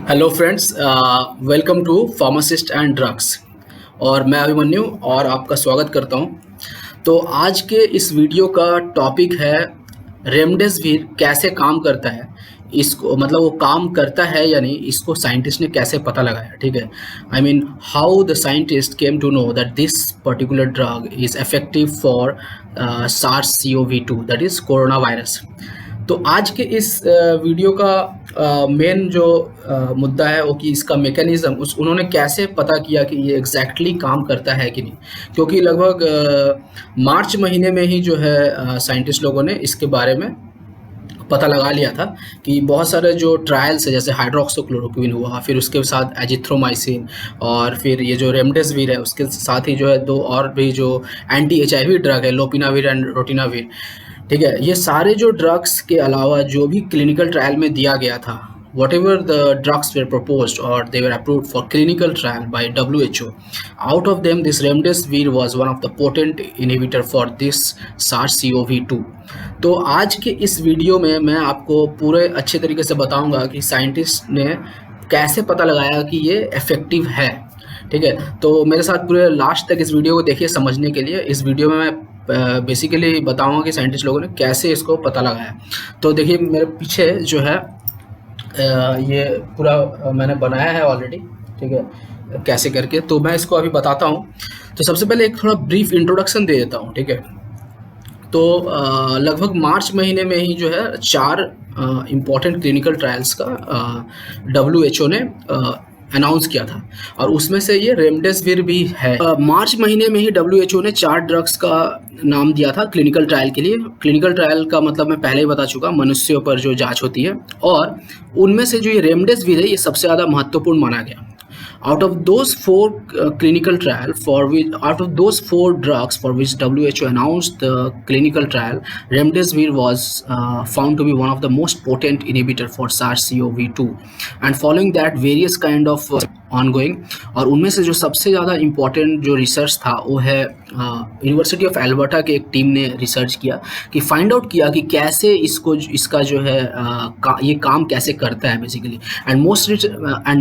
Hello friends, welcome to pharmacist and drugs. और मैं अभिमन्यु और आपका स्वागत करता हूं। तो आज के इस वीडियो का टॉपिक है रेमडेसिविर कैसे काम करता है। इसको मतलब वो काम करता है या नहीं, इसको साइंटिस्ट ने कैसे पता लगाया। ठीक है, I mean how the scientist came to know that this particular drug is effective for SARS-CoV-2 that is corona virus. तो आज के इस वीडियो का मेन जो मुद्दा है वो कि इसका मैकेनिज्म उन्होंने कैसे पता किया कि ये एग्जैक्टली काम करता है कि नहीं। क्योंकि लगभग मार्च महीने में ही जो है साइंटिस्ट लोगों ने इसके बारे में पता लगा लिया था कि बहुत सारे जो ट्रायल्स है, जैसे हाइड्रोक्सीक्लोरोक्विन हुआ, फिर उसके साथ एजिथ्रोमाइसिन, और फिर ये जो रेमडेसिविर है उसके साथ ही जो है दो और भी जो एंटी HIV ड्रग है, लोपिनाविर एंड रोटिनाविर। ठीक है, ये सारे जो ड्रग्स के अलावा जो भी क्लिनिकल ट्रायल में दिया गया था, whatever the drugs were proposed or they were approved for clinical trial by WHO, out of them this remdesivir was one of the potent inhibitor for this SARS-CoV-2। तो आज के इस वीडियो में मैं आपको पूरे अच्छे तरीके से बताऊंगा कि साइंटिस्ट ने कैसे पता लगाया कि ये इफेक्टिव है। ठीक है, तो मेरे साथ पूरे लास्ट तक इस वीडियो को देखिए समझने के लिए। इस वीडियो में मैं बेसिकली बताऊंगा कि साइंटिस्ट लोगों ने कैसे इसको पता लगाया। तो देखिए मेरे पीछे जो है ये पूरा मैंने बनाया है ऑलरेडी। ठीक है, कैसे करके तो मैं इसको अभी बताता हूँ। तो सबसे पहले एक थोड़ा ब्रीफ इंट्रोडक्शन दे देता हूँ। ठीक है, तो लगभग मार्च महीने में ही जो है 4 इम्पॉर्टेंट क्लिनिकल ट्रायल्स का WHO ने अनाउंस किया था, और उसमें से ये रेमडेसिविर भी है। मार्च महीने में ही WHO ने 4 ड्रग्स का नाम दिया था क्लिनिकल ट्रायल के लिए। क्लिनिकल ट्रायल का मतलब मैं पहले ही बता चुका, मनुष्यों पर जो जांच होती है, और उनमें से जो ये रेमडेसिविर है ये सबसे ज़्यादा महत्वपूर्ण माना गया। Out of those 4 clinical trial out of those 4 drugs for which WHO announced the clinical trial, remdesivir was found to be one of the most potent inhibitor for SARS-CoV-2, and following that various kind of ongoing। और उनमें से जो सबसे ज़्यादा important जो research था वो है यूनिवर्सिटी ऑफ एल्बर्टा के एक टीम ने रिसर्च किया कि फाइंड आउट किया कि कैसे इसका जो है ये काम कैसे करता है basically. And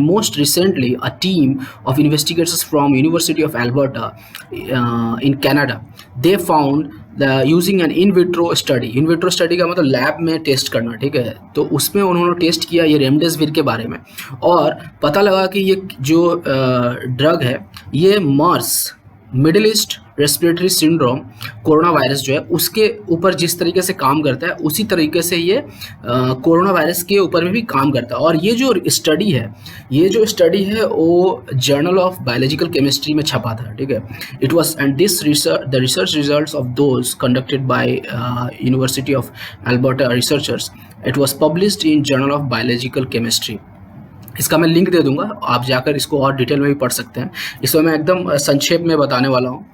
most recently a team of investigators from university of Alberta in Canada, they found using an in vitro study. In vitro study का मतलब लैब में टेस्ट करना। ठीक है, तो उसमें उन्होंने टेस्ट किया ये रेमडेसिविर के बारे में, और पता लगा कि ये जो ड्रग है ये MERS, Middle East respiratory syndrome, corona virus जो है उसके ऊपर जिस तरीके से काम करता है उसी तरीके से ये कोरोना वायरस के ऊपर में भी काम करता है। और ये जो स्टडी है वो जर्नल ऑफ बायोलॉजिकल केमिस्ट्री में छपा था। ठीक है, it was and this research the research results of those conducted by university of Alberta researchers, it was published in journal of biological chemistry. इसका मैं लिंक दे दूंगा, आप जाकर इसको और डिटेल में भी पढ़ सकते हैं। इसमें मैं एकदम संक्षेप में बताने वाला हूँ।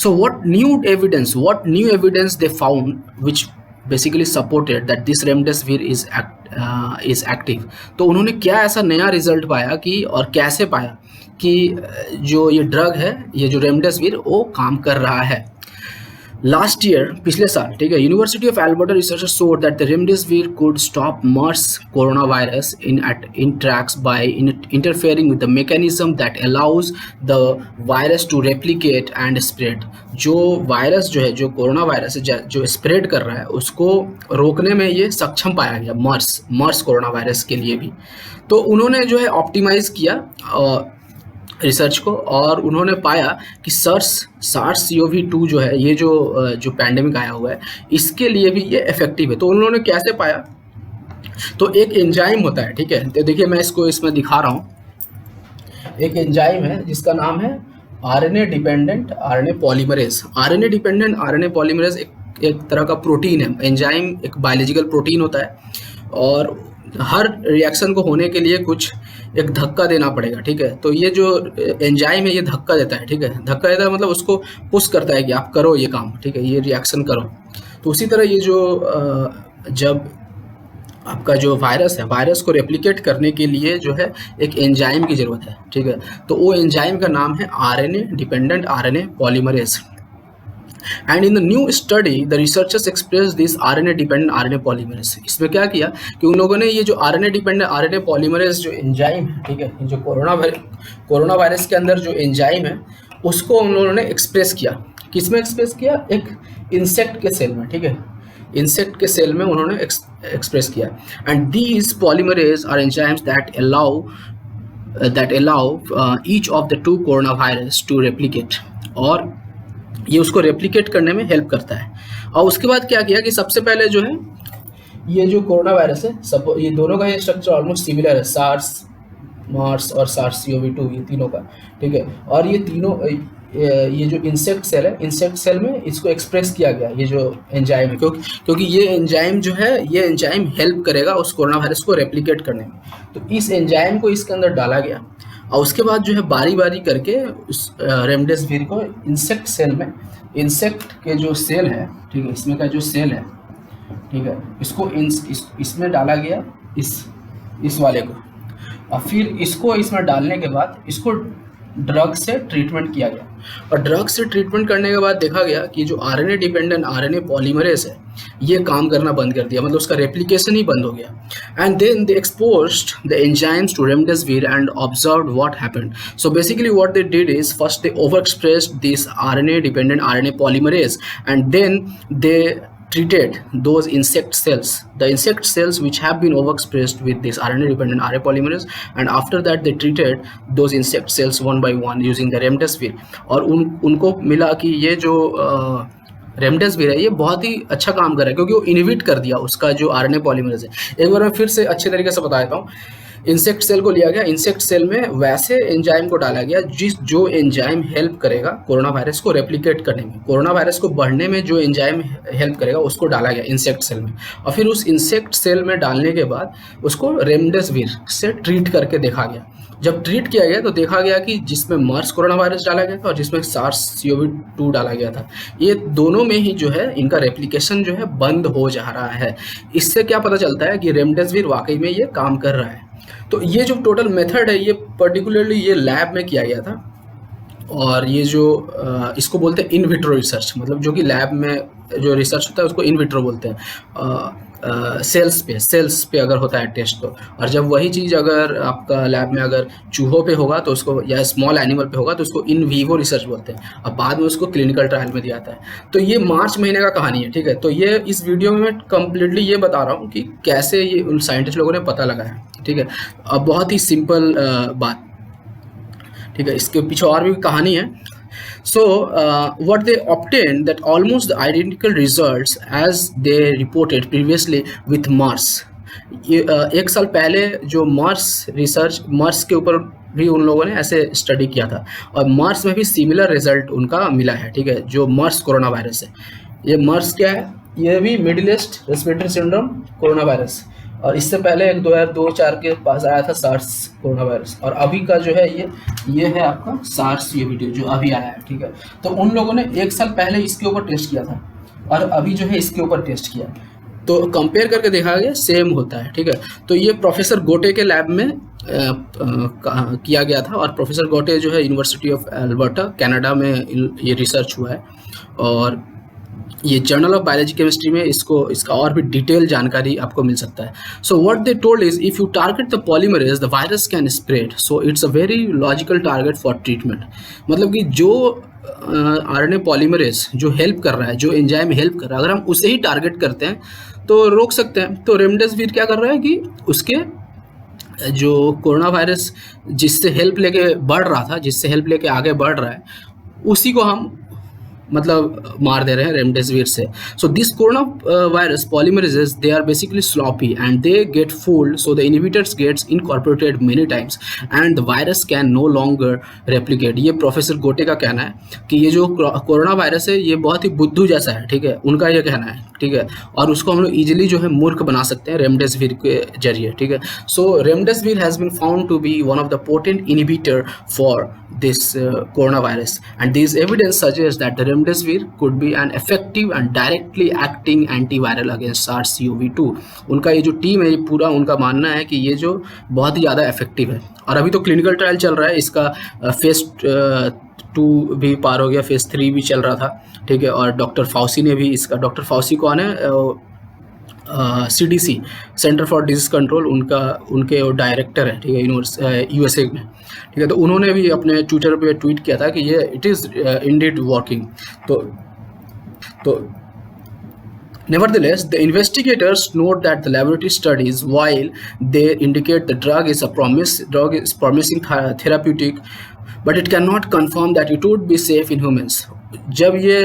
So what new evidence they found which basically supported that this remdesivir is active। तो उन्होंने क्या ऐसा नया रिजल्ट पाया कि, और कैसे पाया कि जो ये ड्रग है, ये जो रेमडेसिविर वो काम कर रहा है। लास्ट ईयर, पिछले साल, ठीक है, university of Alberta researchers showed that the remdesivir could stop MERS coronavirus in tracks by interfering with the mechanism that allows the virus to replicate and spread। जो वायरस जो है, जो कोरोना वायरस है जो स्प्रेड कर रहा है, उसको रोकने में ये सक्षम पाया गया, मर्स कोरोना वायरस के लिए भी। तो उन्होंने जो है ऑप्टिमाइज किया रिसर्च को, और उन्होंने पाया कि SARS-CoV-2 जो है, ये जो पैंडेमिक आया हुआ है, इसके लिए भी ये इफेक्टिव है। तो उन्होंने कैसे पाया, तो एक एंजाइम होता है। ठीक है, तो देखिए मैं इसको इसमें दिखा रहा हूँ। एक एंजाइम है जिसका नाम है RNA dependent RNA polymerase. RNA dependent RNA polymerase एक तरह का प्रोटीन है। एंजाइम एक बायोलॉजिकल प्रोटीन होता है, और हर रिएक्शन को होने के लिए कुछ एक धक्का देना पड़ेगा। ठीक है, तो ये जो एंजाइम है ये धक्का देता है। ठीक है, धक्का देता है मतलब उसको पुश करता है कि आप करो ये काम। ठीक है, ये रिएक्शन करो। तो उसी तरह ये जो जब आपका जो वायरस है, वायरस को रेप्लिकेट करने के लिए जो है एक एंजाइम की ज़रूरत है। ठीक है, तो वो एंजाइम का नाम है RNA dependent RNA polymerase. And in the new study the researchers express this RNA dependent RNA polymerase. इसमें क्या किया कि उन लोगों ने ये जो आरएनए डिपेंडेंट आरएनए पॉलीमरेज जो एंजाइम है, ठीक है, ये जो कोरोना वायरस के अंदर जो एंजाइम है उसको उन लोगों ने एक्सप्रेस किया। किसमें एक्सप्रेस किया? एक इंसेक्ट के सेल में, ठीक है, इंसेक्ट के सेल में उन्होंने एक्सप्रेस किया। And these polymerase are enzymes that allow each of the two corona virus to replicate, और ये उसको रेप्लिकेट करने में हेल्प करता है। और उसके बाद क्या किया कि सबसे पहले जो है ये जो कोरोना वायरस है, सब ये दोनों का ये स्ट्रक्चर ऑलमोस्ट सिमिलर है, सार्स मार्स और सार्स CoV-2, ये तीनों का, ठीक है। और ये तीनों ये जो इंसेक्ट सेल है, इंसेक्ट सेल में इसको एक्सप्रेस किया गया ये जो एंजाइम है, क्योंकि ये एंजाइम जो है, ये एंजाइम हेल्प करेगा उस कोरोना वायरस को रेप्लिकेट करने में। तो इस एंजाइम को इसके अंदर डाला गया और उसके बाद जो है बारी बारी करके उस रेमडेसिविर को इंसेक्ट सेल में, इंसेक्ट के जो सेल है, ठीक है, इसमें का जो सेल है, ठीक है, इसको इसमें डाला गया, इस वाले को, और फिर इसको इसमें डालने के बाद इसको ड्रग से ट्रीटमेंट किया गया। और ड्रग से ट्रीटमेंट करने के बाद देखा गया कि जो आरएनए डिपेंडेंट आरएनए पॉलीमरेज है ये काम करना बंद कर दिया, मतलब उसका रेप्लिकेशन ही बंद हो गया। And then they exposed the enzymes to remdesivir and observed what happened. So basically what they did is first they over expressed this RNA dependent RNA polymerase and then they treated those insect cells which have been overexpressed with this RNA dependent RNA polymerase, and after that they treated those insect cells one by one using the remdesivir। और उनको मिला कि ये जो remdesivir है ये बहुत ही अच्छा काम कर रहा है, क्योंकि वो इनहिबिट कर दिया उसका जो आरएनए पॉलीमरेज है। एक बार मैं फिर से अच्छे तरीके से बता देता हूँ। इंसेक्ट सेल को लिया गया, इंसेक्ट सेल में वैसे एंजाइम को डाला गया जो एंजाइम हेल्प करेगा कोरोना वायरस को रेप्लिकेट करने में, कोरोना वायरस को बढ़ने में जो एंजाइम हेल्प करेगा उसको डाला गया इंसेक्ट सेल में। और फिर उस इंसेक्ट सेल में डालने के बाद उसको रेमडेसिविर से ट्रीट करके देखा गया। जब ट्रीट किया गया तो देखा गया कि जिसमें मार्स कोरोना वायरस डाला गया था और जिसमें सार्स CoV-2 डाला गया था, ये दोनों में ही जो है इनका रेप्लिकेशन जो है बंद हो जा रहा है। इससे क्या पता चलता है कि रेमडेसिविर वाकई में ये काम कर रहा है। तो ये जो टोटल मेथड है ये पर्टिकुलरली ये लैब में किया गया था, और ये जो इसको बोलते हैं इन विट्रो रिसर्च, मतलब जो कि लैब में जो रिसर्च होता है उसको इन विट्रो बोलते हैं। सेल्स पे अगर होता है टेस्ट तो, और जब वही चीज़ अगर आपका लैब में अगर चूहों पे होगा तो उसको, या स्मॉल एनिमल पे होगा तो उसको इन वीवो रिसर्च बोलते हैं, अब बाद में उसको क्लिनिकल ट्रायल में दिया जाता है। तो ये मार्च महीने का कहानी है, ठीक है। तो ये इस वीडियो में मैं कम्प्लीटली ये बता रहा हूँ कि कैसे ये उन साइंटिस्ट लोगों ने पता लगाया, ठीक है। अब बहुत ही सिंपल बात, ठीक है, इसके पीछे और भी कहानी है। So what they obtained that almost the identical results as they reported previously with MERS। एक साल पहले जो MERS के ऊपर भी उन लोगों ने ऐसे स्टडी किया था, और MERS में भी सिमिलर रिजल्ट उनका मिला है, ठीक है। जो MERS कोरोना वायरस है, ये MERS क्या है? ये भी middle East respiratory syndrome corona virus, और इससे पहले 2002-4 के पास आया था सार्स कोरोना वायरस, और अभी का जो है ये है आपका सार्स CoV-2 जो अभी आया है, ठीक है। तो उन लोगों ने एक साल पहले इसके ऊपर टेस्ट किया था और अभी जो है इसके ऊपर टेस्ट किया, तो कंपेयर करके देखा गया सेम होता है, ठीक है। तो ये प्रोफेसर गोटे के लैब में किया गया था, और प्रोफेसर गोटे जो है यूनिवर्सिटी ऑफ अल्बर्टा कनाडा में ये रिसर्च हुआ है, और ये जर्नल ऑफ बायोलॉजी केमिस्ट्री में इसका और भी डिटेल जानकारी आपको मिल सकता है। So what they told is if you target the polymerase the virus can spread, so it's a very logical target for treatment. मतलब कि जो आरएनए पॉलीमरेज जो हेल्प कर रहा है, जो एंजाइम हेल्प कर रहा है, अगर हम उसे ही टारगेट करते हैं तो रोक सकते हैं। तो रेमडेसिविर क्या कर रहा है कि उसके जो कोरोना वायरस जिससे हेल्प लेके बढ़ रहा था, जिससे हेल्प लेके आगे बढ़ रहा है, उसी को हम मतलब मार दे रहे हैं रेमडेसिविर से। So this corona virus polymerases they are basically sloppy and they get fooled, so the inhibitors gets incorporated many times and the virus can no longer replicate. ये प्रोफेसर गोटे का कहना है कि ये जो कोरोना वायरस है ये बहुत ही बुद्धू जैसा है, ठीक है, उनका ये कहना है, ठीक है, और उसको हम लोग ईजिली जो है मूर्ख बना सकते हैं रेमडेसिविर के जरिए, ठीक है। So remdesivir has been found to be one of the potent inhibitor for this coronavirus, and these evidence suggests that the remdesivir could be an effective and directly acting antiviral against SARS-CoV-2। उनका ये जो team है ये पूरा उनका मानना है कि ये जो बहुत ही ज़्यादा इफेक्टिव है, और अभी तो क्लिनिकल ट्रायल चल रहा है इसका फेज 2 भी पार हो गया, फेज़ 3 भी चल रहा था, ठीक है। और डॉक्टर फाउसी ने भी इसका, डॉक्टर फाउसी कौन है? CDC, centre for disease control, उनके वो डायरेक्टर है, ठीक है, USA में, ठीक है। तो उन्होंने भी अपने ट्विटर पे ट्वीट किया था कि ये इट इज़ इंडीड वर्किंग। तो Nevertheless, the investigators note that the laboratory studies, while they indicate the drug is promising therapeutic, but it cannot confirm that it would be safe in humans. जब ये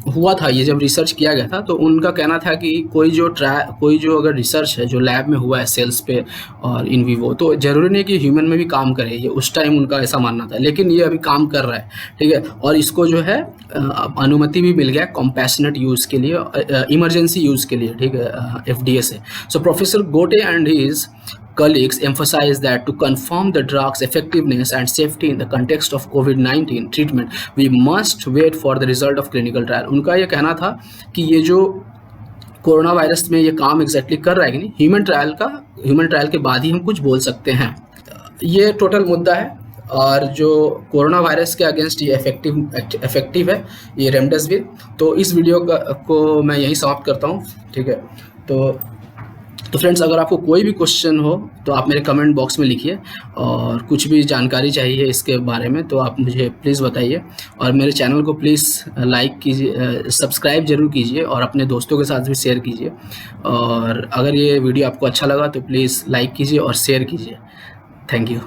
हुआ था, ये जब research किया गया था, तो उनका कहना था कि कोई जो अगर रिसर्च है जो लैब में हुआ है सेल्स पे और इन विवो, तो ज़रूरी नहीं कि ह्यूमन में भी काम करे, ये उस टाइम उनका ऐसा मानना था, लेकिन ये अभी काम कर रहा है, ठीक है। और इसको जो है अनुमति भी मिल गया कॉम्पैशनेट यूज़ के लिए, इमरजेंसी यूज़ के लिए, ठीक है, FDA से। सो प्रोफेसर गोटे and his colleagues emphasize that to confirm the drug's effectiveness and safety in the context of COVID-19 treatment, we must wait for the result of clinical trial. उनका ये कहना था कि ये जो कोरोना वायरस में ये काम एग्जैक्टली कर रहा है कि नहीं, ह्यूमन ट्रायल के बाद ही हम कुछ बोल सकते हैं। ये टोटल मुद्दा है, और जो कोरोना वायरस के अगेंस्ट ये इफेक्टिव है ये रेमडेसिविर। तो इस वीडियो को मैं यहीं समाप्त करता हूँ, ठीक है। तो फ्रेंड्स, अगर आपको कोई भी क्वेश्चन हो तो आप मेरे कमेंट बॉक्स में लिखिए, और कुछ भी जानकारी चाहिए इसके बारे में तो आप मुझे प्लीज़ बताइए, और मेरे चैनल को प्लीज़ लाइक कीजिए, सब्सक्राइब जरूर कीजिए, और अपने दोस्तों के साथ भी शेयर कीजिए। और अगर ये वीडियो आपको अच्छा लगा तो प्लीज़ लाइक कीजिए और शेयर कीजिए। Thank you.